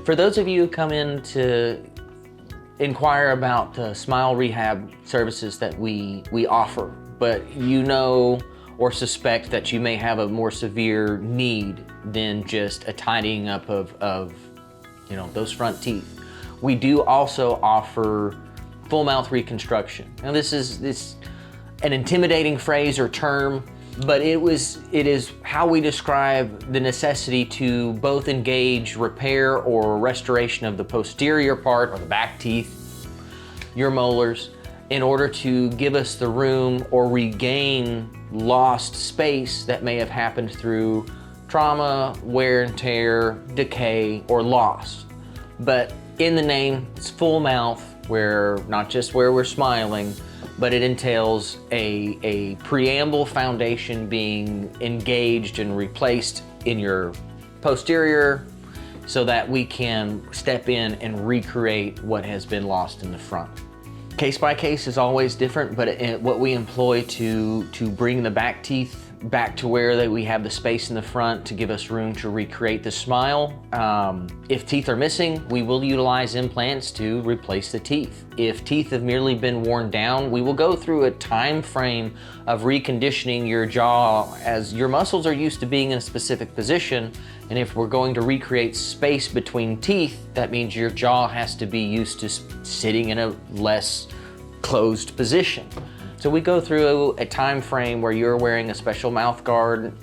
For those of you who come in to inquire about the smile rehab services that we offer, but you know or suspect that you may have a more severe need than just a tidying up of those front teeth. We do also offer full mouth reconstruction. Now this is an intimidating phrase or term, but it is how we describe the necessity to both engage repair or restoration of the posterior part or the back teeth, your molars, in order to give us the room or regain lost space that may have happened through trauma, wear and tear, decay, or loss. But in the name, it's full mouth, where not just where we're smiling, but it entails a preamble foundation being engaged and replaced in your posterior so that we can step in and recreate what has been lost in the front. Case by case is always different, but what we employ to bring the back teeth back to where we have the space in the front to give us room to recreate the smile. If teeth are missing, we will utilize implants to replace the teeth. If teeth have merely been worn down, we will go through a time frame of reconditioning your jaw, as your muscles are used to being in a specific position. And if we're going to recreate space between teeth, that means your jaw has to be used to sitting in a less closed position. So we go through a time frame where you're wearing a special mouth guard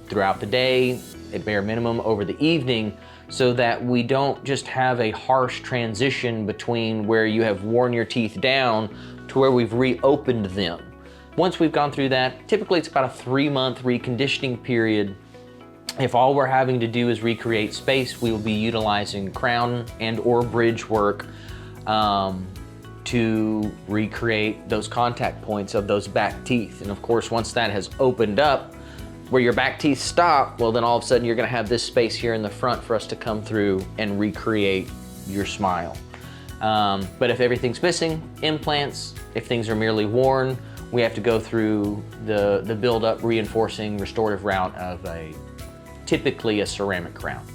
throughout the day, at bare minimum over the evening, so that we don't just have a harsh transition between where you have worn your teeth down to where we've reopened them. Once we've gone through that, typically it's about a 3-month reconditioning period. If all we're having to do is recreate space, we will be utilizing crown and or bridge work to recreate those contact points of those back teeth. And of course, once that has opened up, where your back teeth stop, well then all of a sudden you're gonna have this space here in the front for us to come through and recreate your smile. But if everything's missing, implants. If things are merely worn, we have to go through the build-up, reinforcing, restorative route of typically a ceramic crown.